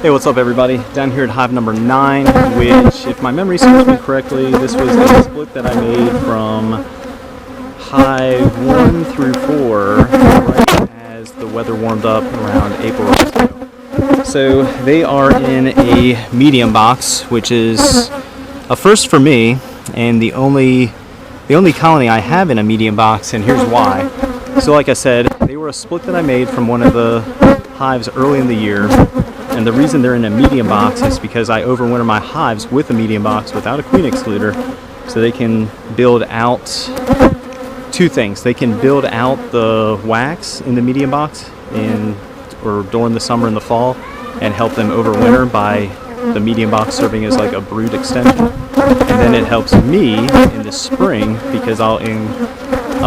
Hey, what's up everybody? Down here at hive number 9, which, if my memory serves me correctly, this was a split that I made from hive 1 through 4 right as the weather warmed up around April or so. So they are in a medium box, which is a first for me, and the only colony I have in a medium box, and here's why. So like I said, they were a split that I made from one of the hives early in the year. And the reason they're in a medium box is because I overwinter my hives with a medium box without a queen excluder, so they can build out two things. They can build out the wax in the medium box or during the summer and the fall, and help them overwinter by the medium box serving as like a brood extension. And then it helps me in the spring because I'll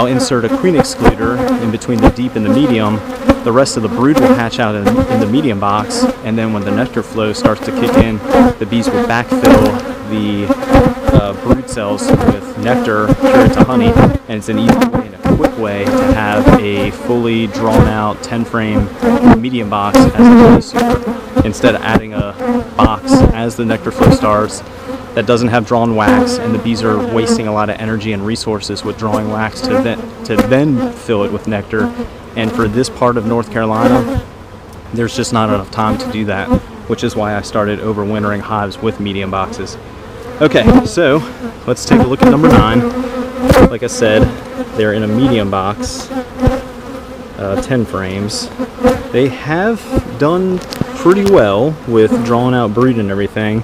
insert a queen excluder in between the deep and the medium. The rest of the brood will hatch out in the medium box, and then when the nectar flow starts to kick in, the bees will backfill the brood cells with nectar cured to honey, and it's an easy way and a quick way to have a fully drawn out 10 frame medium box as a honey super, instead of adding a box as the nectar flow starts that doesn't have drawn wax, and the bees are wasting a lot of energy and resources with drawing wax to then fill it with nectar. And for this part of North Carolina, there's just not enough time to do that, which is why I started overwintering hives with medium boxes. Okay, so let's take a look at number 9. Like I said, they're in a medium box, 10 frames. They have done pretty well with drawn out brood and everything,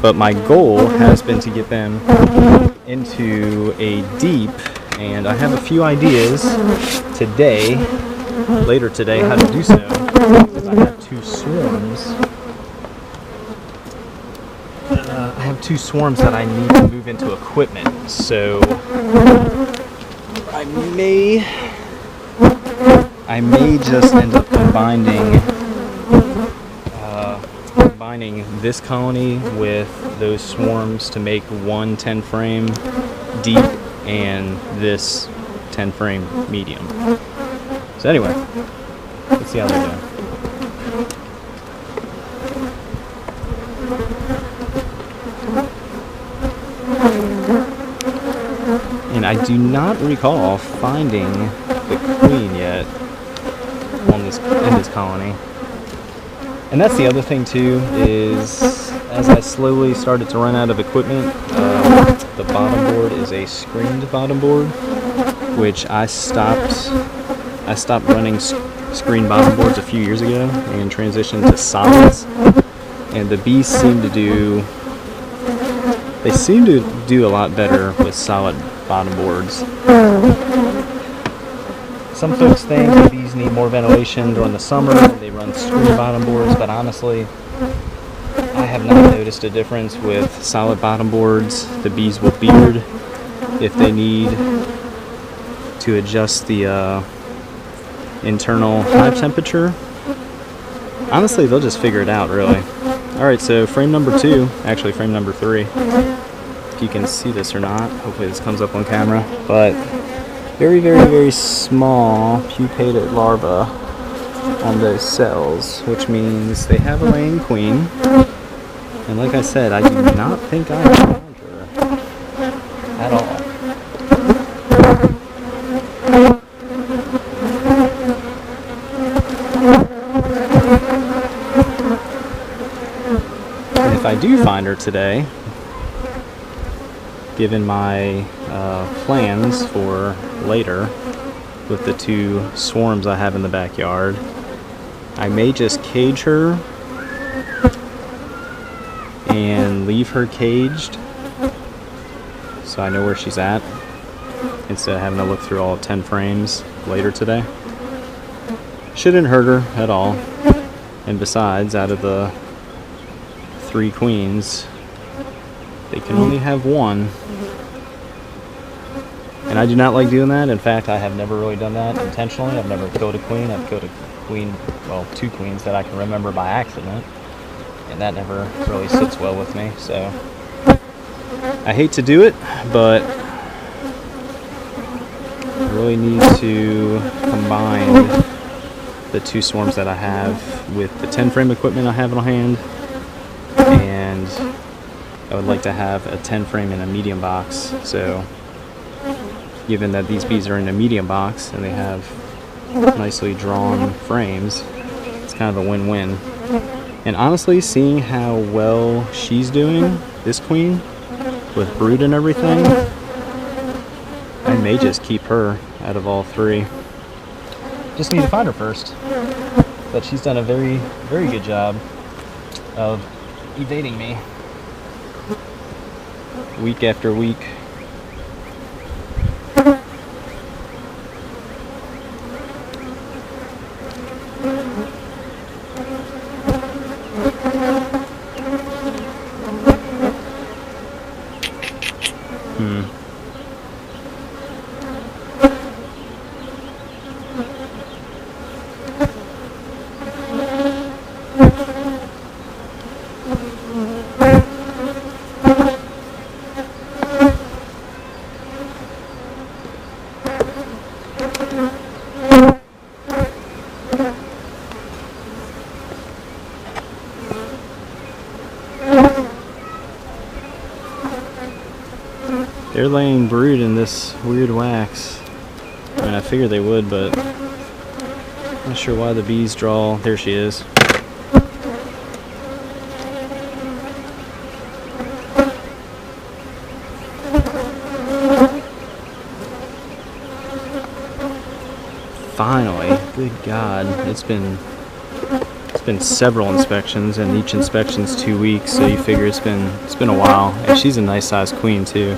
but my goal has been to get them into a deep, and I have a few ideas later today, how to do so, because I have two swarms. I have two swarms that I need to move into equipment, so I may just end up combining this colony with those swarms to make one 10 frame deep and this 10 frame medium. So anyway, let's see how they're doing. And I do not recall finding the queen yet in this colony. And that's the other thing too, is as I slowly started to run out of equipment, the bottom board is a screened bottom board, which I stopped running screen bottom boards a few years ago and transitioned to solids. And the bees seem to do a lot better with solid bottom boards. Some folks think the bees need more ventilation during the summer, they run screen bottom boards, but honestly, I have not noticed a difference with solid bottom boards. The bees will beard if they need to adjust the internal hive temperature. Honestly, they'll just figure it out, really. Alright, so frame number 2, actually frame number 3, if you can see this or not, hopefully this comes up on camera, but very, very, very small pupated larvae on those cells, which means they have a laying queen, and like I said, I do not think I found her at all. And if I do find her today, given my plans for later with the two swarms I have in the backyard, I may just cage her and leave her caged so I know where she's at, instead of having to look through all 10 frames later today. Shouldn't hurt her at all, and besides, out of the 3 queens, they can only have one. And I do not like doing that. In fact, I have never really done that intentionally. I've never killed a queen. I've killed a queen, well, 2 queens that I can remember by accident. And that never really sits well with me. So I hate to do it, but I really need to combine the 2 swarms that I have with the 10 frame equipment I have on hand, and I would like to have a 10 frame in a medium box. So given that these bees are in a medium box and they have nicely drawn frames, it's kind of a win-win. And honestly, seeing how well she's doing, this queen, with brood and everything, I may just keep her out of all 3. Just need to find her first. But she's done a very, very good job of evading me week after week. They're laying brood in this weird wax. I mean, I figured they would, but I'm not sure why the bees draw. There she is. Finally, good God, it's been several inspections, and each inspection's 2 weeks, so you figure it's been a while. And she's a nice sized queen too.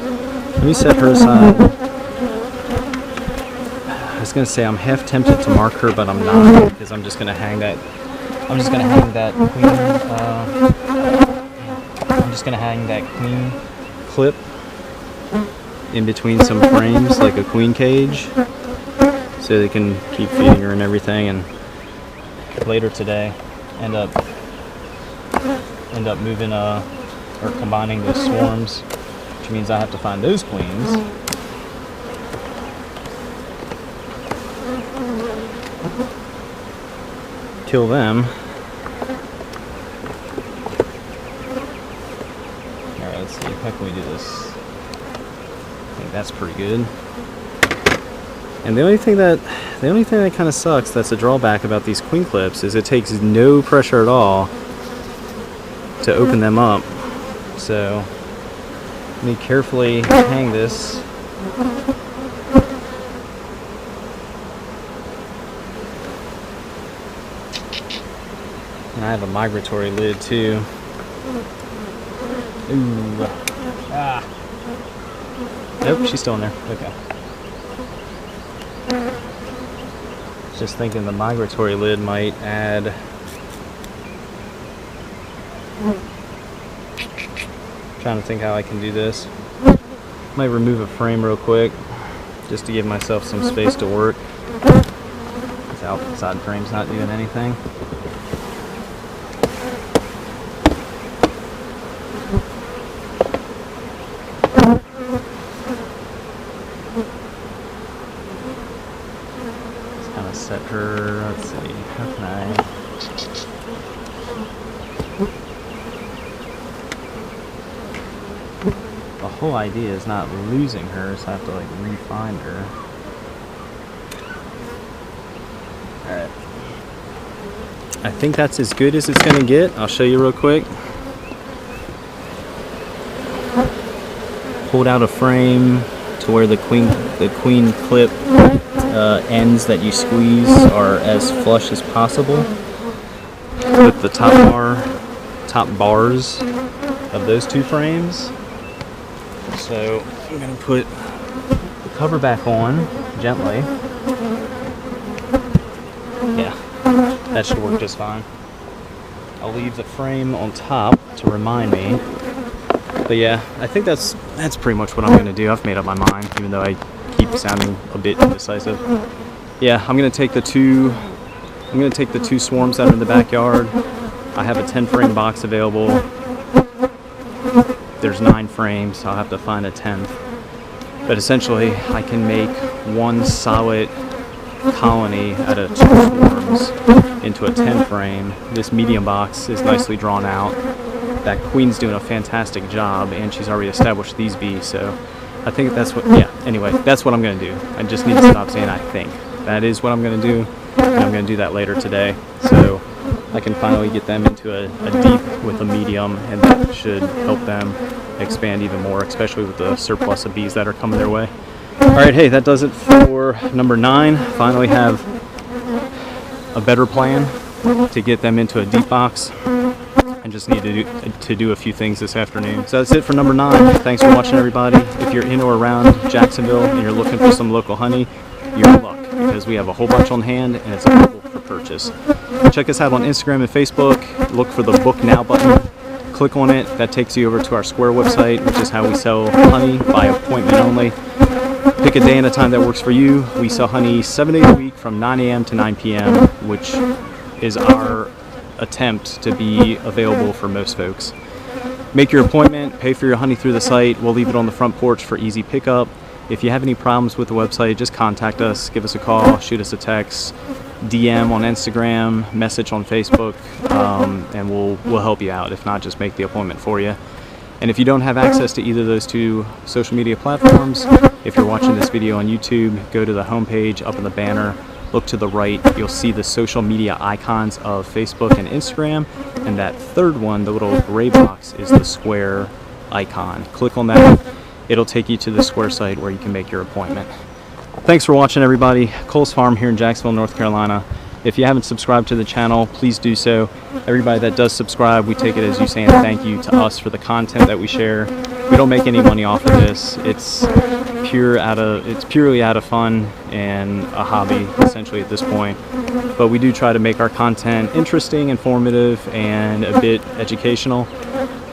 Let me set her aside. I was gonna say I'm half tempted to mark her, but I'm not, because I'm just gonna hang that. I'm just gonna hang that queen. I'm just gonna hang that queen clip in between some frames, like a queen cage, so they can keep feeding her and everything. And later today, end up moving or combining those swarms, which means I have to find those queens. Kill them. Alright, let's see. How can we do this? I think that's pretty good. And the only thing that kind of sucks, that's a drawback about these queen clips, is it takes no pressure at all to open them up. So let me carefully hang this. And I have a migratory lid too. Ooh. Ah. Nope, she's still in there. Okay. Just thinking the migratory lid might add. Trying to think how I can do this. Might remove a frame real quick, just to give myself some space to work. This outside frame's not doing anything. Set her, let's see, how can I? The whole idea is not losing her, so I have to like re-find her. Alright. I think that's as good as it's gonna get. I'll show you real quick. Hold out a frame to where the queen clip ends that you squeeze are as flush as possible with the top bars of those 2 frames. So I'm going to put the cover back on gently. Yeah, that should work just fine. I'll leave the frame on top to remind me. But yeah, I think that's pretty much what I'm going to do. I've made up my mind, even though I keep sounding a bit indecisive. Yeah, I'm gonna take the two swarms that are in the backyard. I have a 10 frame box available. There's 9 frames, I'll have to find a 10th. But essentially I can make one solid colony out of 2 swarms into a 10 frame. This medium box is nicely drawn out. That queen's doing a fantastic job, and she's already established these bees, so I think that's what, yeah, anyway, that's what I'm going to do. I just need to stop saying I think. That is what I'm going to do, and I'm going to do that later today, so I can finally get them into a deep with a medium, and that should help them expand even more, especially with the surplus of bees that are coming their way. Alright, hey, that does it for number 9. Finally have a better plan to get them into a deep box. I just need to do a few things this afternoon. So that's it for number 9. Thanks for watching, everybody. If you're in or around Jacksonville and you're looking for some local honey, you're in luck, because we have a whole bunch on hand and it's available for purchase. Check us out on Instagram and Facebook. Look for the Book Now button. Click on it. That takes you over to our Square website, which is how we sell honey by appointment only. Pick a day and a time that works for you. We sell honey 7 days a week from 9 a.m. to 9 p.m., which is our attempt to be available for most folks. Make your appointment, pay for your honey through the site. We'll leave it on the front porch for easy pickup. If you have any problems with the website, just contact us, give us a call, shoot us a text, DM on Instagram, message on Facebook, and we'll help you out. If not, just make the appointment for you. And if you don't have access to either of those 2 social media platforms, if you're watching this video on YouTube, go to the homepage up in the banner. Look to the right, you'll see the social media icons of Facebook and Instagram, and that third one, the little gray box, is the Square icon. Click on that, it'll take you to the Square site where you can make your appointment. Thanks for watching, everybody. Cole's Farm here in Jacksonville, North Carolina. If you haven't subscribed to the channel, please do so. Everybody that does subscribe, we take it as you saying thank you to us for the content that we share. We don't make any money off of this. It's purely out of fun and a hobby, essentially, at this point. But we do try to make our content interesting, informative, and a bit educational.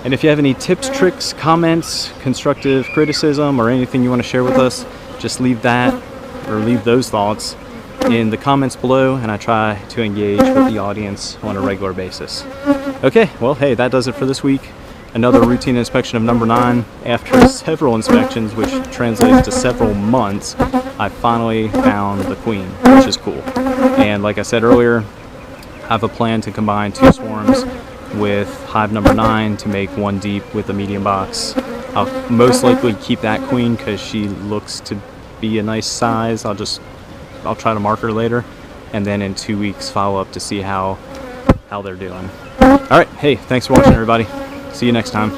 And if you have any tips, tricks, comments, constructive criticism, or anything you want to share with us, just leave that, or leave those thoughts in the comments below, and I try to engage with the audience on a regular basis. Okay, well, hey, that does it for this week. Another routine inspection of number 9. After several inspections, which translates to several months, I finally found the queen, which is cool. And like I said earlier, I have a plan to combine 2 swarms with hive number 9 to make 1 deep with a medium box. I'll most likely keep that queen because she looks to be a nice size. I'll try to mark her later, and then in 2 weeks follow up to see how they're doing. Alright, hey, thanks for watching, everybody. See you next time.